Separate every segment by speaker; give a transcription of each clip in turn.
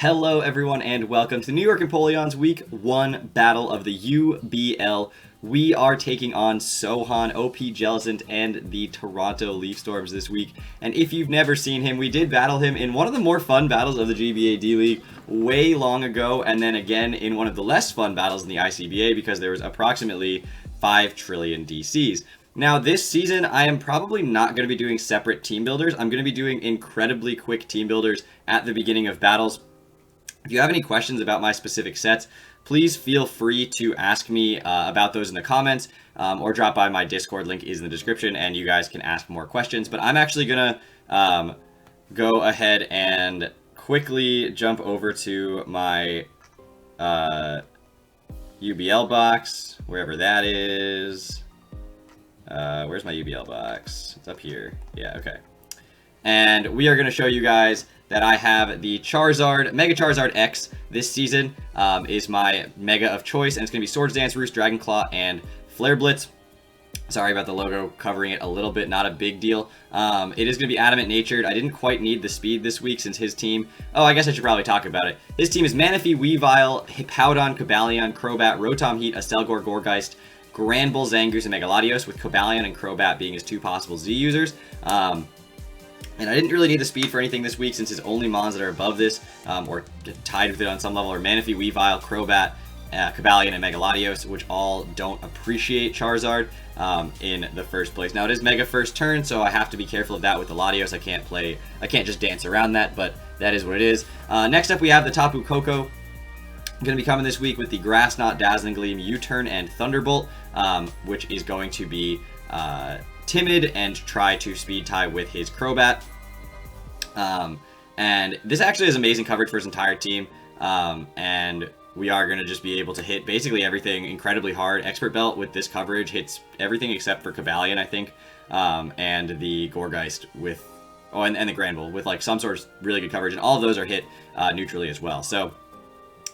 Speaker 1: Hello everyone and welcome to New York Empoleon's Week 1 Battle of the UBL. We are taking on Sohan, OPJellicent, and the Toronto Leaf Storms this week. And if you've never seen him, we did battle him in one of the more fun battles of the GBA D-League way long ago, and then again in one of the less fun battles in the ICBA because there was approximately 5 trillion DCs. Now this season, I am probably not going to be doing separate team builders. I'm going to be doing incredibly quick team builders at the beginning of battles. If you have any questions about my specific sets, please feel free to ask me about those in the comments or drop by my Discord. Link is in the description and you guys can ask more questions. But I'm actually going to go ahead and quickly jump over to my UBL box, wherever that is. Where's my UBL box? It's up here. Yeah, okay. And we are going to show you guys that I have the Charizard, Mega Charizard X this season is my Mega of choice, and it's going to be Swords Dance, Roost, Dragon Claw, and Flare Blitz. Sorry about the logo covering it a little bit, not a big deal. It is going to be Adamant Natured. I didn't quite need the speed this week since his team... Oh, I guess I should probably talk about it. His team is Manaphy, Weavile, Hippowdon, Cobalion, Crobat, Rotom Heat, Astelgor, Gourgeist, Granbull, Zangoose, and Megaladios, with Cobalion and Crobat being his 2 possible Z users. And I didn't really need the speed for anything this week since his only mons that are above this, or tied with it on some level, are Manaphy, Weavile, Crobat, Cobalion, and Megaladios, which all don't appreciate Charizard in the first place. Now it is Mega first turn, so I have to be careful of that with the Latios. I can't just dance around that, but that is what it is. Next up we have the Tapu Koko. Going to be coming this week with the Grass Knot, Dazzling Gleam, U-Turn, and Thunderbolt, which is going to be timid and try to speed tie with his Crobat. And this actually has amazing coverage for his entire team, and we are going to just be able to hit basically everything incredibly hard. Expert Belt with this coverage hits everything except for Cobalion, I think, and the Gourgeist with, and the Granbull with like some sort of really good coverage, and all of those are hit neutrally as well, so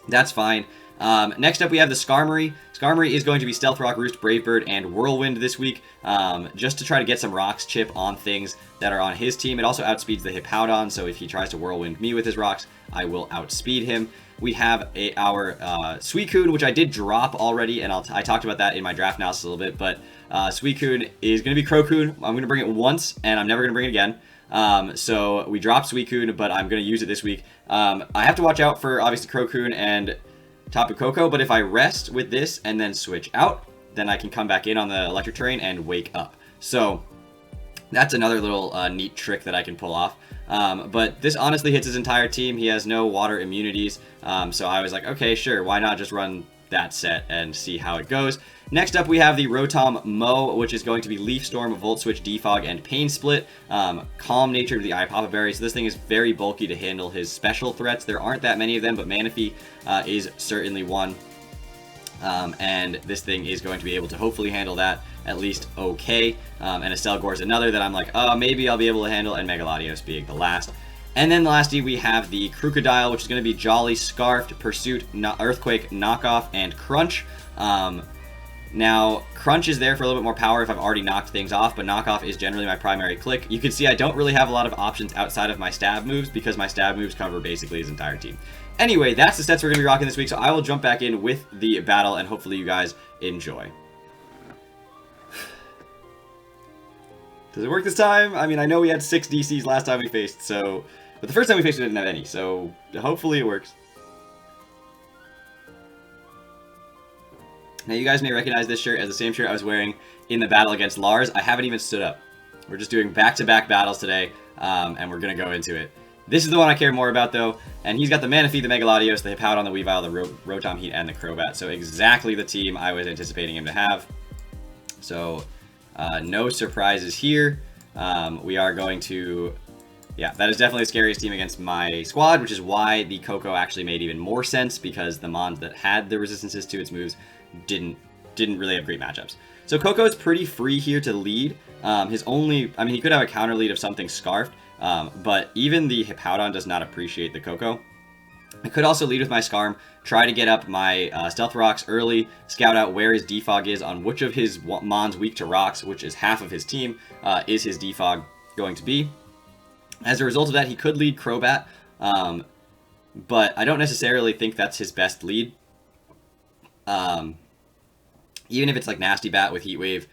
Speaker 1: that's fine. Next up we have the Skarmory. Skarmory is going to be Stealth Rock, Roost, Brave Bird, and Whirlwind this week, just to try to get some rocks chip on things that are on his team. It also outspeeds the Hippowdon, so if he tries to Whirlwind me with his rocks, I will outspeed him. We have our Suicune, which I did drop already, and I talked about that in my draft analysis a little bit, but Suicune is going to be Crocoon. I'm going to bring it once, and I'm never going to bring it again. So we dropped Suicune, but I'm going to use it this week. I have to watch out for, obviously, Crocoon and Tapu Koko, but if I rest with this and then switch out, then I can come back in on the electric terrain and wake up. So that's another little neat trick that I can pull off. But this honestly hits his entire team. He has no water immunities, so I was like, okay, sure, why not just run that set and see how it goes. Next up we have the Rotom Mow, which is going to be Leaf Storm, Volt Switch, Defog, and Pain Split. Calm Nature to the Iapapa Berry, so this thing is very bulky to handle his special threats. There aren't that many of them, but Manaphy is certainly one. And this thing is going to be able to hopefully handle that at least okay. And Astelgor is another that I'm like, oh, maybe I'll be able to handle, and Megaladios being the last. And then lastly, we have the Crocodile, which is going to be Jolly, Scarfed, Pursuit, Earthquake, Knockoff, and Crunch. Now, Crunch is there for a little bit more power if I've already knocked things off, but Knockoff is generally my primary click. You can see I don't really have a lot of options outside of my stab moves because my stab moves cover basically his entire team. Anyway, that's the sets we're going to be rocking this week, so I will jump back in with the battle, and hopefully you guys enjoy. Does it work this time? I mean, I know we had 6 DCs last time we faced, so... But the first time we faced, we didn't have any, so hopefully it works. Now, you guys may recognize this shirt as the same shirt I was wearing in the battle against Lars. I haven't even stood up. We're just doing back-to-back battles today, and we're going to go into it. This is the one I care more about, though, and he's got the Manaphy, the Megaladios, the Hippowdon, the Weavile, the Rotom Heat, and the Crobat, so exactly the team I was anticipating him to have. So, no surprises here. We are going to... Yeah, that is definitely the scariest team against my squad, which is why the Koko actually made even more sense, because the mons that had the resistances to its moves didn't really have great matchups. So Koko is pretty free here to lead. His only, I mean, he could have a counter lead of something Scarfed, but even the Hippowdon does not appreciate the Koko. I could also lead with my Skarm, try to get up my Stealth Rocks early, scout out where his Defog is, on which of his mons weak to rocks, which is half of his team, is his Defog going to be. As a result of that, he could lead Crobat, but I don't necessarily think that's his best lead. Even if it's like Nasty Bat with Heat Wave,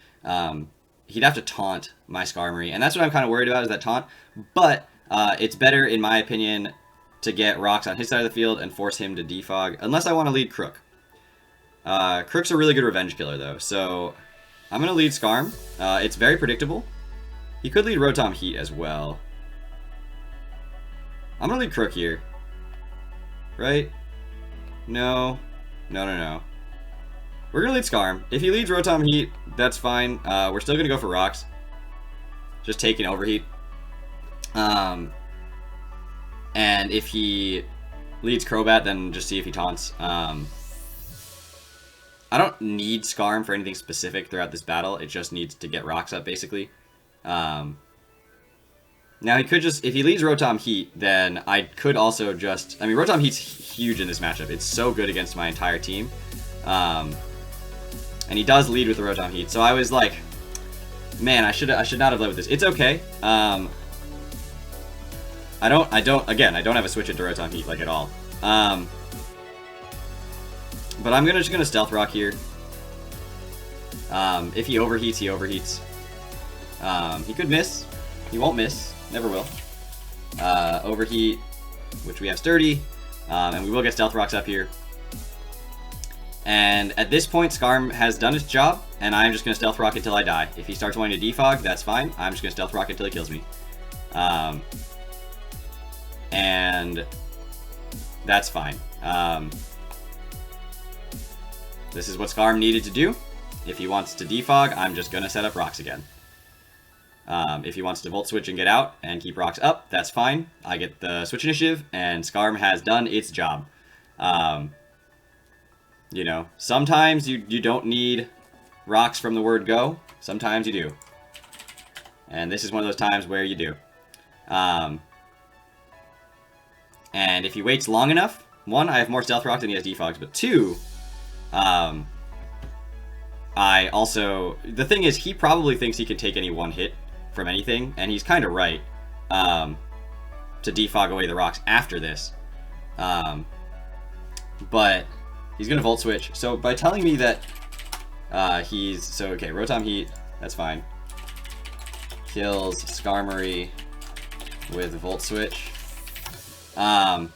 Speaker 1: he'd have to taunt my Skarmory, and that's what I'm kind of worried about, is that taunt. But it's better, in my opinion, to get rocks on his side of the field and force him to defog, unless I want to lead Crook. Crook's a really good revenge killer, though, so I'm going to lead Skarm. It's very predictable. He could lead Rotom Heat as well. I'm going to lead Crook here. Right? No. No. We're going to lead Skarm. If he leads Rotom Heat, that's fine. We're still going to go for rocks. Just taking Overheat. And if he leads Crobat, then just see if he taunts. I don't need Skarm for anything specific throughout this battle. It just needs to get rocks up, basically. Now, he could just... If he leads Rotom Heat, then I could also just... I mean, Rotom Heat's huge in this matchup. It's so good against my entire team. And he does lead with the Rotom Heat. So I was like, man, I should not have led with this. It's okay. I don't have a switch into Rotom Heat, like, at all. But I'm just gonna Stealth Rock here. If he overheats, he overheats. He could miss. He won't miss. Never will. Overheat, which we have Sturdy. And we will get Stealth Rocks up here. And at this point, Skarm has done its job, and I'm just going to Stealth Rock until I die. If he starts wanting to defog, that's fine. I'm just going to Stealth Rock until he kills me. And that's fine. This is what Skarm needed to do. If he wants to defog, I'm just going to set up rocks again. If he wants to Volt Switch and get out and keep rocks up, that's fine. I get the Switch Initiative, and Skarm has done its job. You know, sometimes you don't need rocks from the word go. Sometimes you do. And this is one of those times where you do. And if he waits long enough, one, I have more Stealth Rock than he has defogs, but two, I also... The thing is, he probably thinks he can take any one hit from anything, and he's kind of right, to defog away the rocks after this. But he's going to Volt Switch. So by telling me that okay, Rotom Heat, that's fine. Kills Skarmory with Volt Switch. By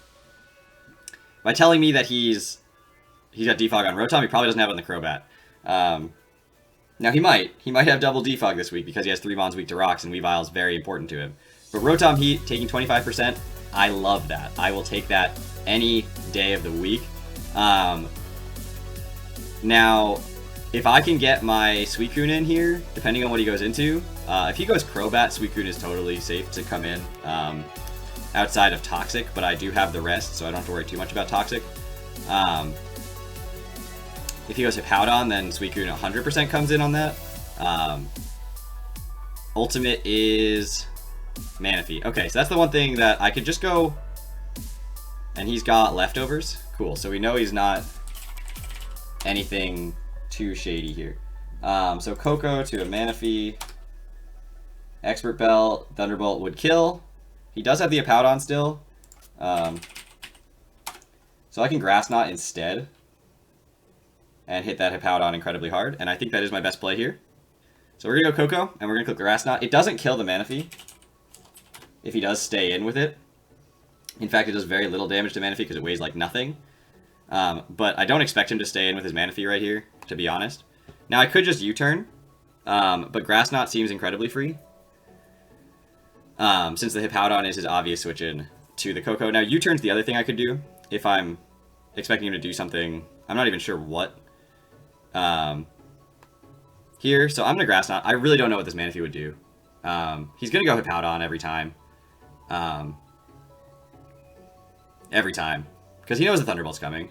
Speaker 1: telling me that he's got defog on Rotom, he probably doesn't have it on the Crobat. Now he might have double defog this week because he has 3 Mons weak to rocks, and Weavile is very important to him. But Rotom Heat taking 25%, I love that. I will take that any day of the week. Now, if I can get my Suicune in here, depending on what he goes into, if he goes Crobat, Suicune is totally safe to come in outside of Toxic, but I do have the rest, so I don't have to worry too much about Toxic. If he goes Hippowdon, then Suicune 100% comes in on that. Ultimate is Manaphy. Okay, so that's the one thing that I could just go... And he's got leftovers. Cool, so we know he's not anything too shady here. So Coco to a Manaphy. Expert Belt, Thunderbolt would kill. He does have the Hippowdon still. So I can Grass Knot instead. And hit that Hippowdon incredibly hard. And I think that is my best play here. So we're going to go Coco, and we're going to click Grass Knot. It doesn't kill the Manaphy if he does stay in with it. In fact, it does very little damage to Manaphy because it weighs like nothing. But I don't expect him to stay in with his Manaphy right here, to be honest. Now, I could just U-turn, but Grass Knot seems incredibly free. Since the Hippowdon is his obvious switch in to the Coco. Now, U-turn's the other thing I could do if I'm expecting him to do something. I'm not even sure what. Here, so I'm going to Grass Knot. I really don't know what this Manaphy would do. He's going to go Hippowdon every time. Every time. Because he knows the Thunderbolt's coming.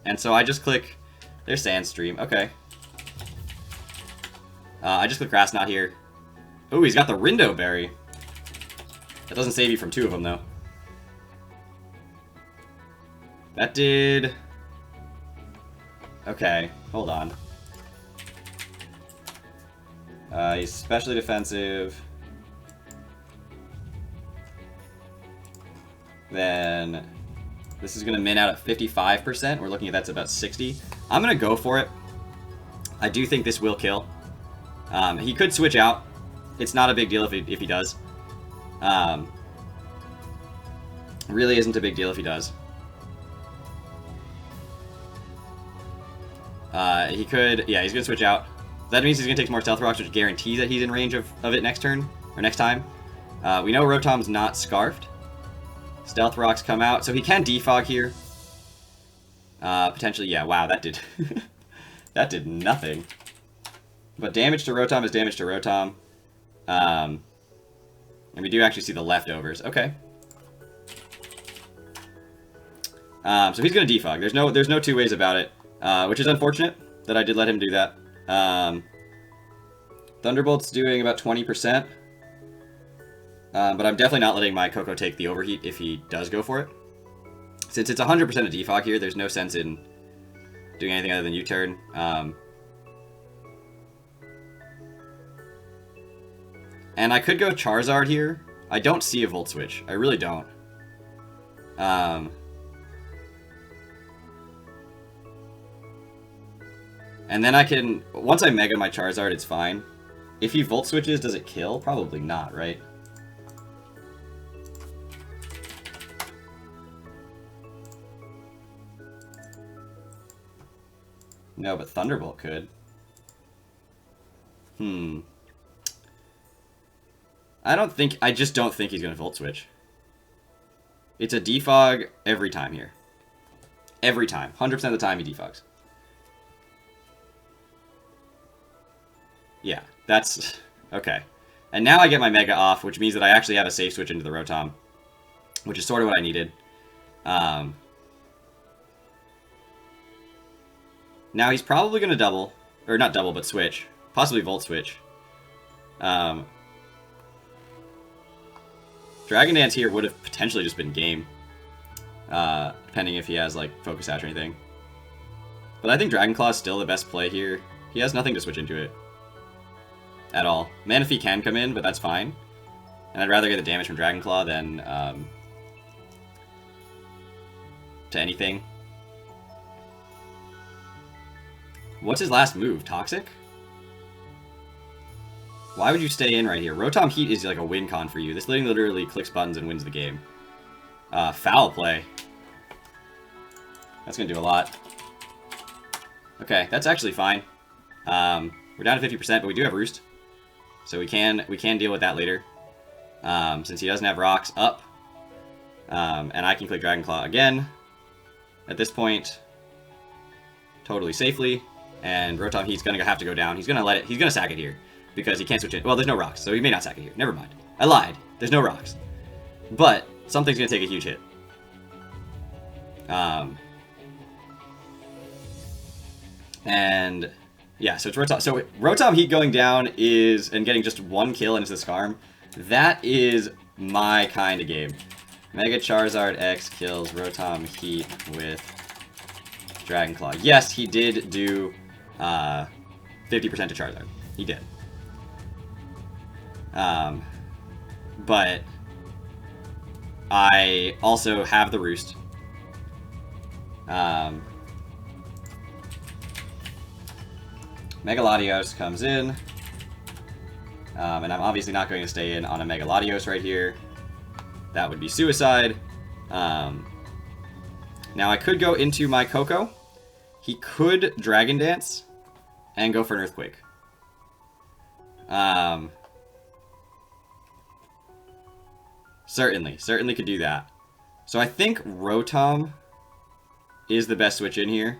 Speaker 1: And so I just click... There's Sandstream. Okay. I just click Grass Knot here. Ooh, he's got the Rindo Berry. That doesn't save you from 2 of them, though. That did... Okay, hold on. He's especially defensive. Then This is going to min out at 55%. We're looking at that's about 60. I'm going to go for it. I do think this will kill. He could switch out. It's not a big deal if he does. Really isn't a big deal if he does. He could, yeah, he's going to switch out. That means he's going to take more Stealth Rocks, which guarantees that he's in range of it next turn, or next time. We know Rotom's not Scarfed. Stealth Rocks come out, so he can defog here. Potentially, yeah, wow, that did... that did nothing. But damage to Rotom is damage to Rotom. And we do actually see the leftovers. Okay. So he's going to defog. There's no two ways about it. Which is unfortunate that I did let him do that. Thunderbolt's doing about 20%. But I'm definitely not letting my Coco take the overheat if he does go for it. Since it's 100% a defog here, there's no sense in doing anything other than U-turn. And I could go Charizard here. I don't see a Volt Switch. I really don't. And then I can... Once I Mega my Charizard, it's fine. If he Volt Switches, does it kill? Probably not, right? No, but Thunderbolt could. I just don't think he's going to Volt Switch. It's a defog every time here. Every time. 100% of the time he defogs. Yeah, that's... Okay. And now I get my Mega off, which means that I actually have a safe switch into the Rotom. Which is sort of what I needed. Now he's probably going to double. Or not double, but switch. Possibly Volt Switch. Dragon Dance here would have potentially just been game. Depending if he has, like, Focus Sash or anything. But I think Dragon Claw is still the best play here. He has nothing to switch into it. At all. Manaphy can come in, but that's fine. And I'd rather get the damage from Dragon Claw than to anything. What's his last move? Toxic? Why would you stay in right here? Rotom Heat is like a win con for you. This thing literally clicks buttons and wins the game. Foul play. That's going to do a lot. Okay, that's actually fine. We're down to 50%, but we do have Roost. So we can deal with that later. Since he doesn't have rocks up. And I can click Dragon Claw again. At this point. Totally safely. And Rotom Heat's gonna have to go down. He's gonna sack it here. Because he can't switch it. Well, there's no rocks, so he may not sack it here. Never mind. I lied. There's no rocks. But something's gonna take a huge hit. And yeah, so it's Rotom. So Rotom Heat going down and getting just one kill into the Skarm. That is my kind of game. Mega Charizard X kills Rotom Heat with Dragon Claw. Yes, he did do 50% to Charizard. He did. But I also have the Roost. Mega Latios comes in. And I'm obviously not going to stay in on a Mega Latios right here. That would be suicide. Now I could go into my Coco. He could Dragon Dance and go for an Earthquake. Certainly could do that. So I think Rotom is the best switch in here.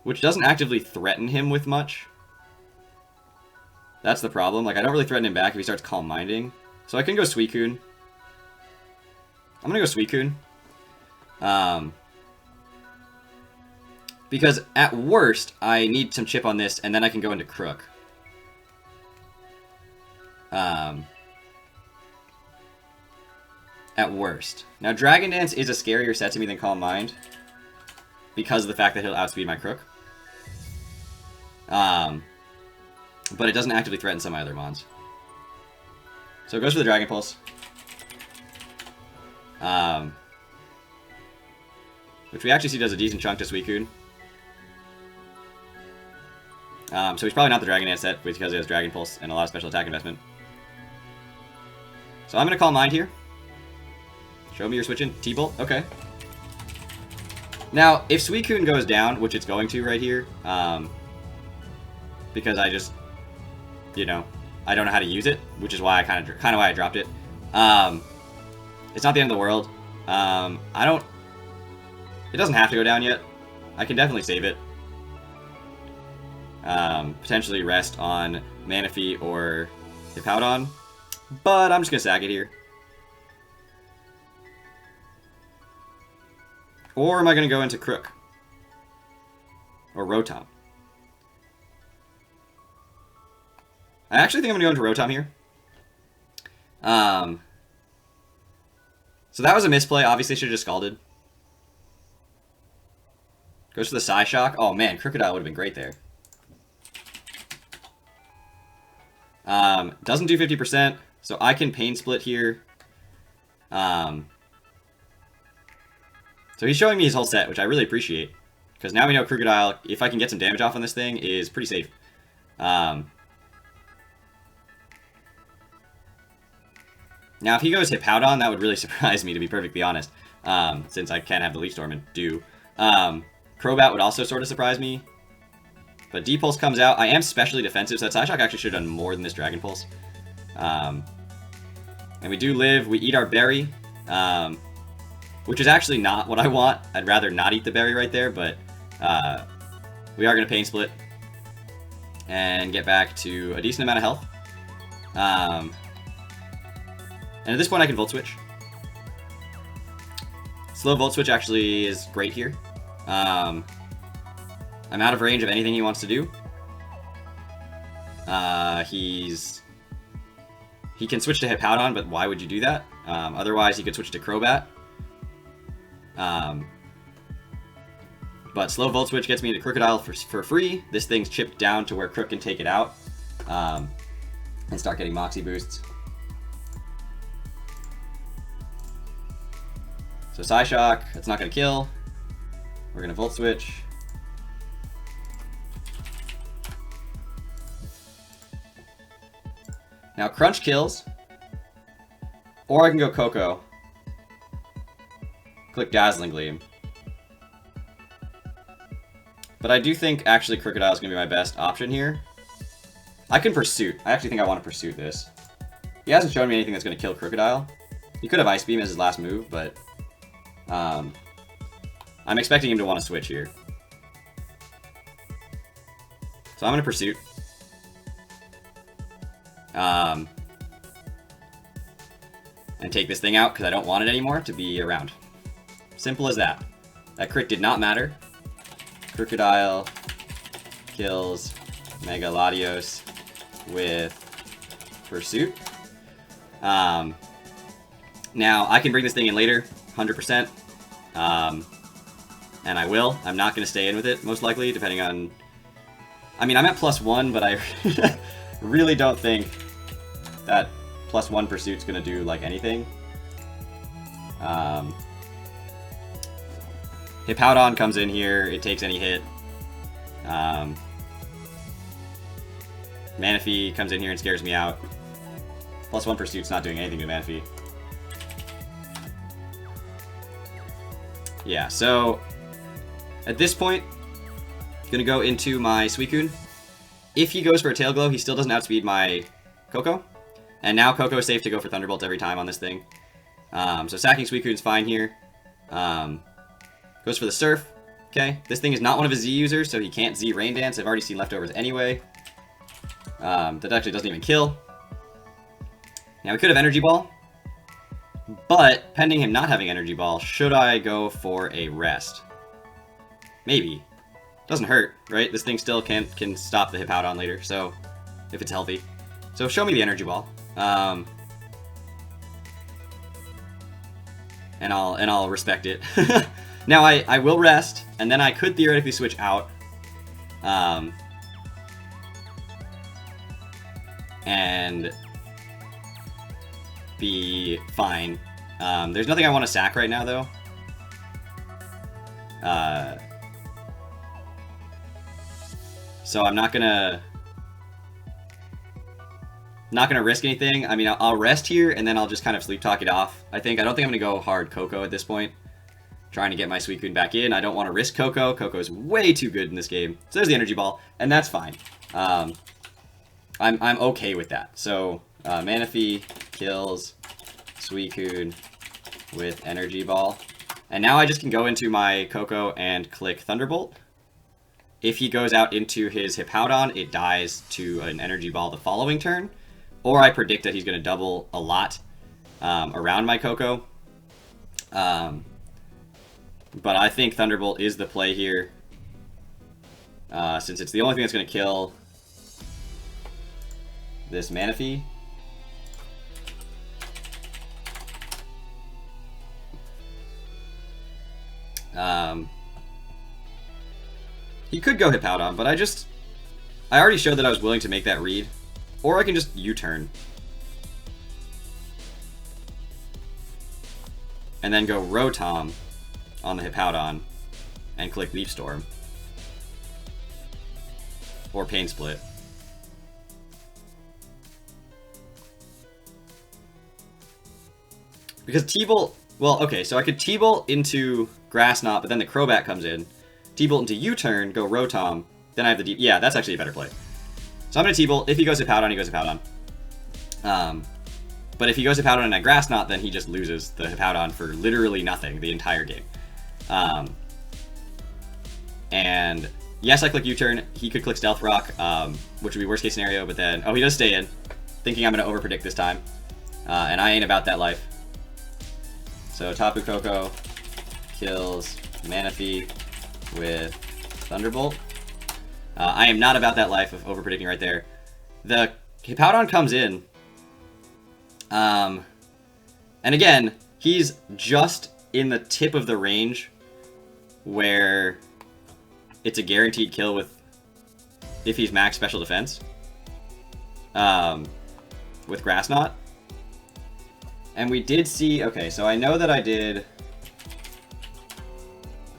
Speaker 1: Which doesn't actively threaten him with much. That's the problem. Like, I don't really threaten him back if he starts Calm Minding. So I can go Suicune. I'm gonna go Suicune. Because at worst, I need some chip on this, and then I can go into Crook. At worst. Now, Dragon Dance is a scarier set to me than Calm Mind. Because of the fact that he'll outspeed my Crook. But it doesn't actively threaten some of my other mons. So it goes for the Dragon Pulse. Which we actually see does a decent chunk to Suicune. So he's probably not the Dragon Dance set because he has Dragon Pulse and a lot of special attack investment. So I'm going to call Mind here. Show me your switching. T-Bolt. Okay. Now, if Suicune goes down, which it's going to right here, because I just, you know, I don't know how to use it, which is why I kind of why I dropped it. It's not the end of the world. It doesn't have to go down yet. I can definitely save it. Potentially rest on Manaphy or Hippowdon, but I'm just gonna sack it here. Or am I gonna go into Crook or Rotom? I actually think I'm gonna go into Rotom here. So that was a misplay. Obviously, should have just Scalded. Goes for the Psyshock. Oh man, Crocodile would have been great there. Doesn't do 50%, so I can Pain Split here. So he's showing me his whole set, which I really appreciate. Because now we know Crocodile, if I can get some damage off on this thing, is pretty safe. Now if he goes Hippowdon, that would really surprise me, to be perfectly honest. Since I can't have the Leaf Storm and do. Crobat would also sort of surprise me. But D-Pulse comes out. I am specially defensive, so that Psyshock actually should have done more than this Dragon Pulse. And we do live. We eat our berry, which is actually not what I want. I'd rather not eat the berry right there, but we are going to Pain Split and get back to a decent amount of health. And at this point, I can Volt Switch. Slow Volt Switch actually is great here. I'm out of range of anything he wants to do. He can switch to Hippowdon, but why would you do that? Otherwise, he could switch to Crobat. But slow Volt Switch gets me into Crocodile for free. This thing's chipped down to where Crook can take it out and start getting Moxie boosts. So Psyshock, that's not going to kill. We're going to Volt Switch. Now Crunch kills. Or I can go Coco. Click Dazzling Gleam. But I do think actually Crocodile is going to be my best option here. I can Pursuit. I actually think I want to Pursuit this. He hasn't shown me anything that's going to kill Crocodile. He could have Ice Beam as his last move, but I'm expecting him to want to switch here. So I'm going to Pursuit. And take this thing out because I don't want it anymore to be around. Simple as that. That crit did not matter. Crocodile kills Mega Latios with Pursuit. Now I can bring this thing in later, 100%. And I will. I'm not going to stay in with it, most likely, depending on... I mean, I'm at +1, but I really don't think that +1 Pursuit's going to do, like, anything. Hippowdon comes in here. It takes any hit. Manaphy comes in here and scares me out. +1 Pursuit's not doing anything to Manaphy. Yeah, so at this point, I'm going to go into my Suicune. If he goes for a Tail Glow, he still doesn't outspeed my Coco. And now Coco is safe to go for Thunderbolt every time on this thing. So sacking Suicune's fine here. Goes for the Surf. Okay, this thing is not one of his Z users, so he can't Z Rain Dance. I've already seen leftovers anyway. That actually doesn't even kill. Now we could have Energy Ball. But, pending him not having Energy Ball, should I go for a Rest? Maybe. Doesn't hurt, right? This thing still can stop the Hippowdon later, so if it's healthy. So show me the Energy Ball. And I'll respect it. Now I will Rest, and then I could theoretically switch out. And be fine. There's nothing I want to sack right now, though. So I'm not gonna risk anything. I mean, I'll rest here, and then I'll just kind of sleep talk it off. I don't think I'm gonna go hard Coco at this point. Trying to get my Suicune back in. I don't want to risk Coco. Coco is way too good in this game. So there's the energy ball, and that's fine. I'm okay with that. So Manaphy kills Suicune with energy ball, and now I just can go into my Coco and click Thunderbolt. If he goes out into his Hippowdon, it dies to an energy ball the following turn, or I predict that he's going to double a lot around my Coco. But I think Thunderbolt is the play here, since it's the only thing that's going to kill this Manaphy. He could go Hippowdon, but I already showed that I was willing to make that read, or I can just U-turn. And then go Rotom on the Hippowdon and click Leaf Storm. Or Pain Split. Because T-Bolt, well, okay, so I could T-Bolt into Grass Knot, but then the Crobat comes in. T-Bolt into U-turn, go Rotom, then I have the D. Yeah, that's actually a better play. So I'm going to T-Bolt. If he goes Hippowdon, he goes Hippowdon. But if he goes Hippowdon and I Grass Knot, then he just loses the Hippowdon for literally nothing the entire game. And yes, I click U-turn. He could click Stealth Rock, which would be worst case scenario, but then, oh, he does stay in, thinking I'm going to overpredict this time. And I ain't about that life. So Tapu Koko kills Manaphy with Thunderbolt. I am not about that life of overpredicting right there. The Hippowdon comes in. And again, he's just in the tip of the range where it's a guaranteed kill with if he's max special defense with Grass Knot. And we did see, okay, so I know that I did,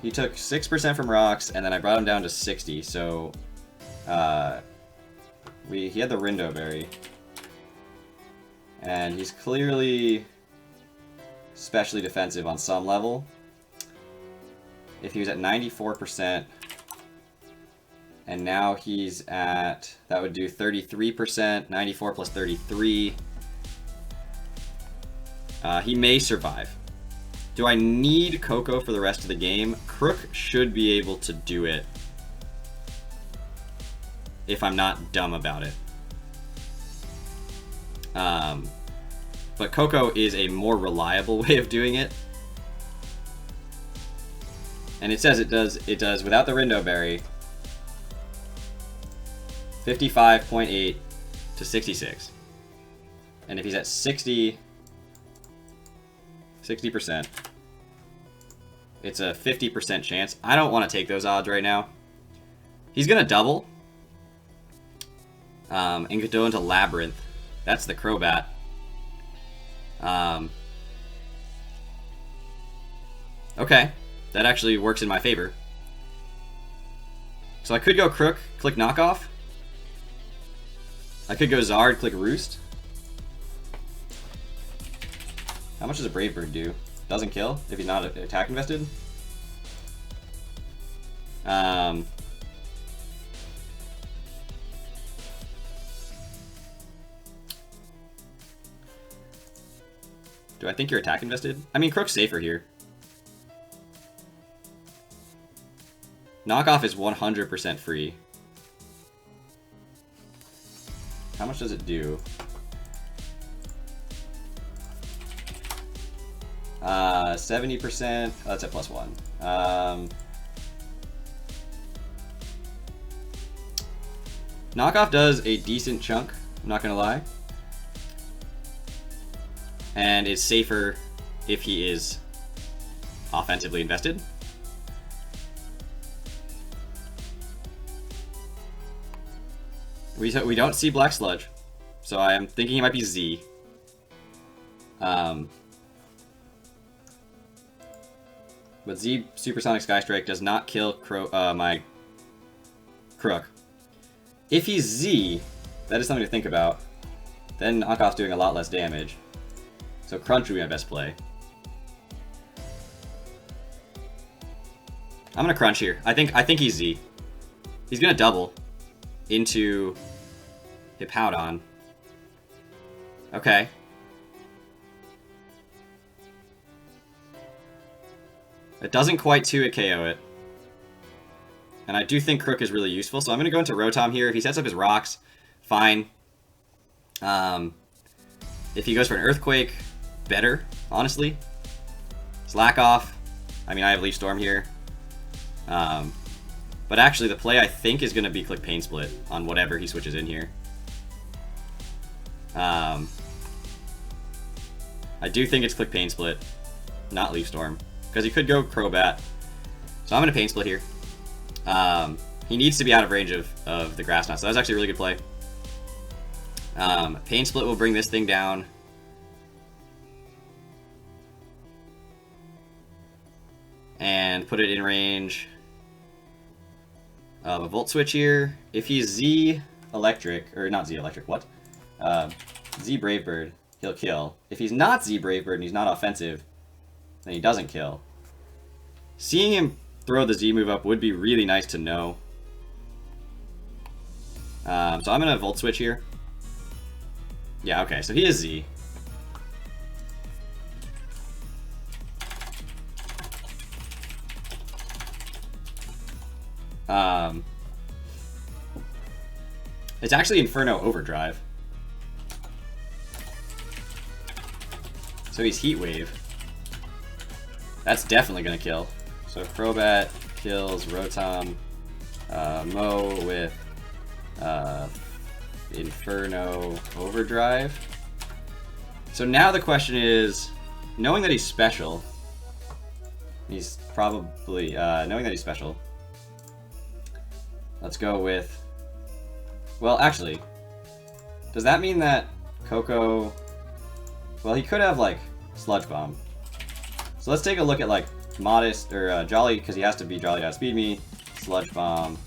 Speaker 1: he took 6% from rocks, and then I brought him down to 60, so he had the Rindo Berry. And he's clearly specially defensive on some level. If he was at 94%, and now he's at, that would do 33%, 94 plus 33. He may survive. Do I need Coco for the rest of the game? Crook should be able to do it if I'm not dumb about it. But Coco is a more reliable way of doing it. And it says it does without the Rindo Berry 55.8 to 66. And if he's at 60%, it's a 50% chance. I don't want to take those odds right now. He's going to double. And could go into Labyrinth. That's the Crobat. Okay. That actually works in my favor. So I could go Crook, click Knockoff. I could go Zard, click Roost. How much does a Brave Bird do? Doesn't kill if he's not attack invested. Do I think you're attack invested? I mean, Crook's safer here. Knockoff is 100% free. How much does it do? 70%. Oh, that's at +1. Knockoff does a decent chunk, I'm not gonna lie. And is safer if he is offensively invested. We don't see Black Sludge, so I am thinking he might be Z. But Z Supersonic Sky Strike does not kill my Crook. If he's Z, that is something to think about. Then Knockoff's doing a lot less damage. So Crunch would be my best play. I'm gonna Crunch here. I think he's Z. He's gonna double into Hippowdon. Okay. It doesn't quite 2-hit KO it. And I do think Crook is really useful, so I'm going to go into Rotom here. If he sets up his rocks, fine. If he goes for an Earthquake, better, honestly. Slack off. I mean, I have Leaf Storm here. But actually, the play I think is going to be Click Pain Split on whatever he switches in here. I do think it's Click Pain Split, not Leaf Storm. Because he could go Crobat. So I'm going to Pain Split here. He needs to be out of range of the Grass Knot, so that's actually a really good play. Pain Split will bring this thing down. And put it in range of a Volt Switch here. If he's Z Electric, or not Z Electric, what? Z Brave Bird, he'll kill. If he's not Z Brave Bird and he's not offensive, then he doesn't kill. Seeing him throw the Z move up would be really nice to know. So I'm going to Volt Switch here. Yeah, okay, so he is Z. It's actually Inferno Overdrive. So he's Heat Wave. That's definitely going to kill. So Crobat kills Rotom, Mo with Inferno Overdrive. So now the question is, knowing that he's special, he's probably, knowing that he's special, let's go with, well actually, does that mean that Coco, well he could have like Sludge Bomb. So let's take a look at like Modest, or Jolly, because he has to be Jolly to outspeed me. Sludge Bomb,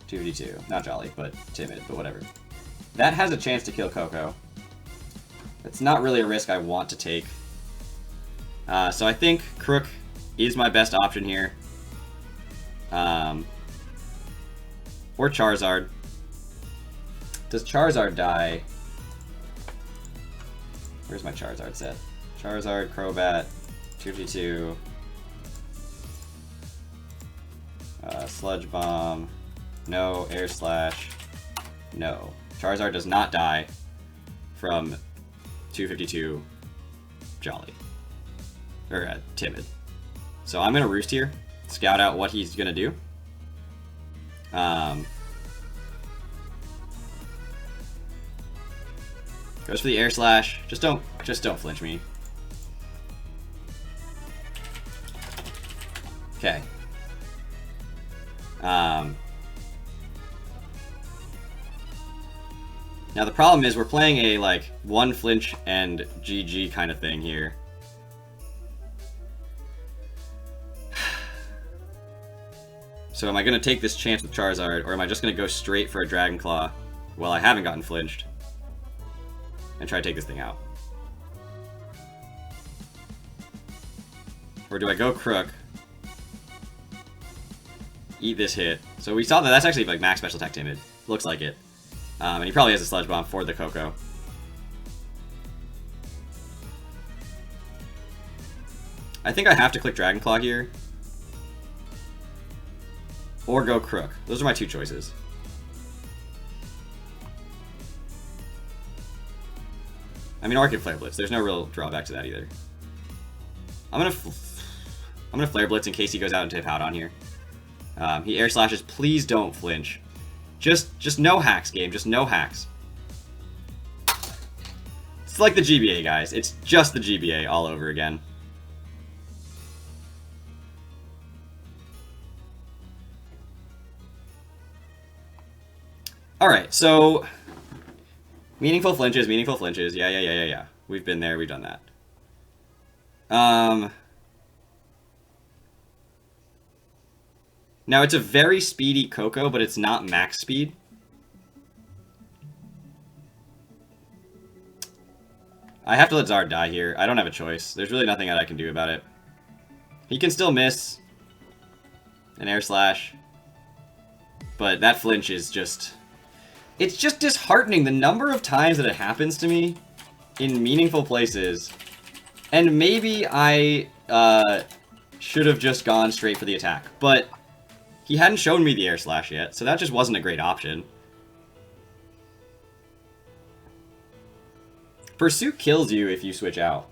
Speaker 1: 252. Not Jolly, but Timid, but whatever. That has a chance to kill Coco. It's not really a risk I want to take. So I think Crook is my best option here. Or Charizard. Does Charizard die? Where's my Charizard set? Charizard, Crobat, 252. Sludge Bomb, no. Air Slash, no. Charizard does not die from 252 Jolly. Or Timid. So I'm going to Roost here, scout out what he's going to do. Goes for the Air Slash. Just don't flinch me. Okay. Now the problem is we're playing a like one flinch and GG kind of thing here. So am I going to take this chance with Charizard, or am I just going to go straight for a Dragon Claw while I haven't gotten flinched and try to take this thing out? Or do I go Crook, eat this hit? So we saw that that's actually like max special attack Timid. Looks like it. And he probably has a Sludge Bomb for the Coco. I think I have to click Dragon Claw here. Or go Crook. Those are my two choices. I mean, or I could Flare Blitz. There's no real drawback to that either. I'm gonna Flare Blitz in case he goes out into Hippowdon here. He Air Slashes. Please don't flinch. Just no hacks, game. Just no hacks. It's like the GBA, guys. It's just the GBA all over again. Alright, so meaningful flinches. Yeah. We've been there, we've done that. Now, it's a very speedy Coco, but it's not max speed. I have to let Zard die here. I don't have a choice. There's really nothing that I can do about it. He can still miss an air slash, but that flinch is just... It's just disheartening the number of times that it happens to me in meaningful places. And maybe I should have just gone straight for the attack, but he hadn't shown me the air slash yet, so that just wasn't a great option. Pursuit kills you if you switch out.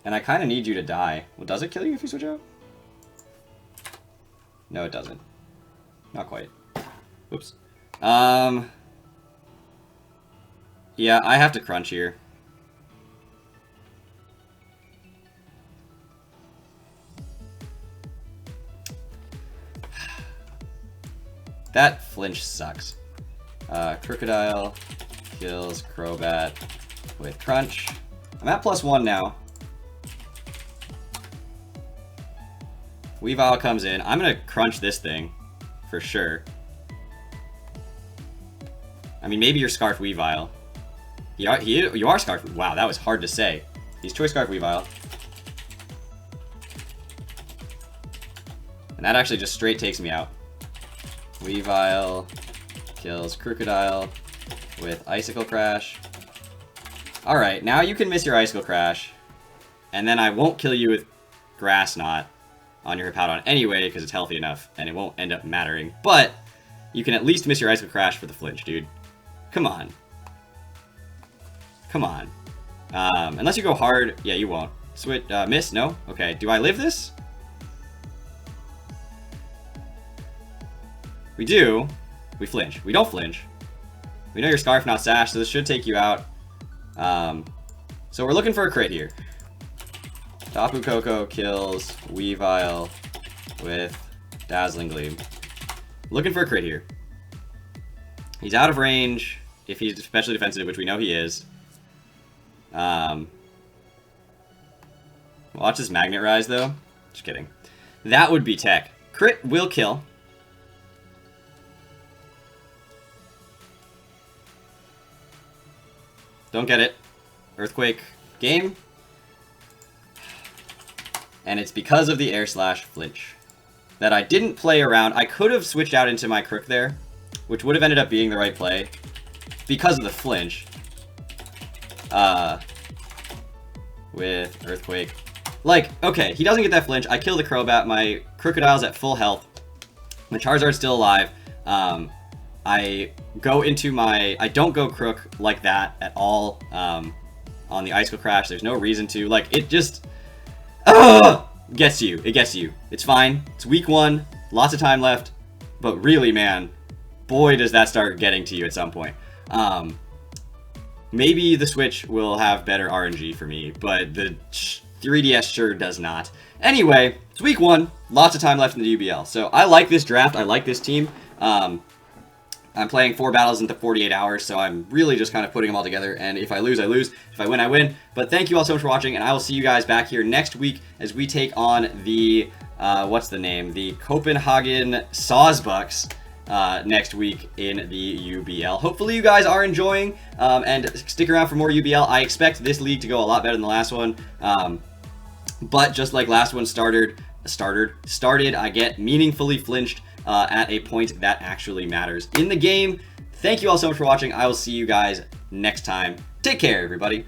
Speaker 1: And I kind of need you to die. Well, does it kill you if you switch out? No, it doesn't. Not quite. Oops. Yeah, I have to crunch here. That flinch sucks. Crocodile kills Crobat with crunch. I'm at +1 now. Weavile comes in. I'm gonna crunch this thing for sure. I mean, maybe you're Scarf Weavile. You are Scarf. Wow, that was hard to say. He's Choice Scarf Weavile. And that actually just straight takes me out. Weavile kills Crocodile with Icicle Crash. Alright, now you can miss your Icicle Crash. And then I won't kill you with Grass Knot on your Hippowdon anyway, because it's healthy enough, and it won't end up mattering. But you can at least miss your Icicle Crash for the flinch, dude. Come on. Come on. Unless you go hard, yeah, you won't. Switch, miss? No? Okay, do I live this? We do. We flinch. We don't flinch. We know your Scarf, not Sash, so this should take you out. So we're looking for a crit here. Tapu Koko kills Weavile with Dazzling Gleam. Looking for a crit here. He's out of range if he's especially defensive, which we know he is. Watch this Magnet Rise, though. Just kidding. That would be tech. Crit will kill. Don't get it. Earthquake game. And it's because of the air slash flinch that I didn't play around. I could have switched out into my Crook there, which would have ended up being the right play because of the flinch. With Earthquake. Like, okay, he doesn't get that flinch. I kill the Crobat. My Crocodile's at full health. My Charizard's still alive. I go into my... I don't go Crook like that at all on the Icicle Crash. There's no reason to. Like, it just... gets you. It gets you. It's fine. It's week 1. Lots of time left. But really, man, boy, does that start getting to you at some point. Maybe the Switch will have better RNG for me, but the 3DS sure does not. Anyway, it's week 1. Lots of time left in the UBL. So I like this draft. I like this team. I'm playing 4 battles into 48 hours, so I'm really just kind of putting them all together, and if I lose, I lose. If I win, I win. But thank you all so much for watching, and I will see you guys back here next week as we take on the, what's the name? The Copenhagen Sawsbucks next week in the UBL. Hopefully you guys are enjoying, and stick around for more UBL. I expect this league to go a lot better than the last one, but just like last one started, I get meaningfully flinched at a point that actually matters in the game. Thank you all so much for watching. I will see you guys next time. Take care, everybody.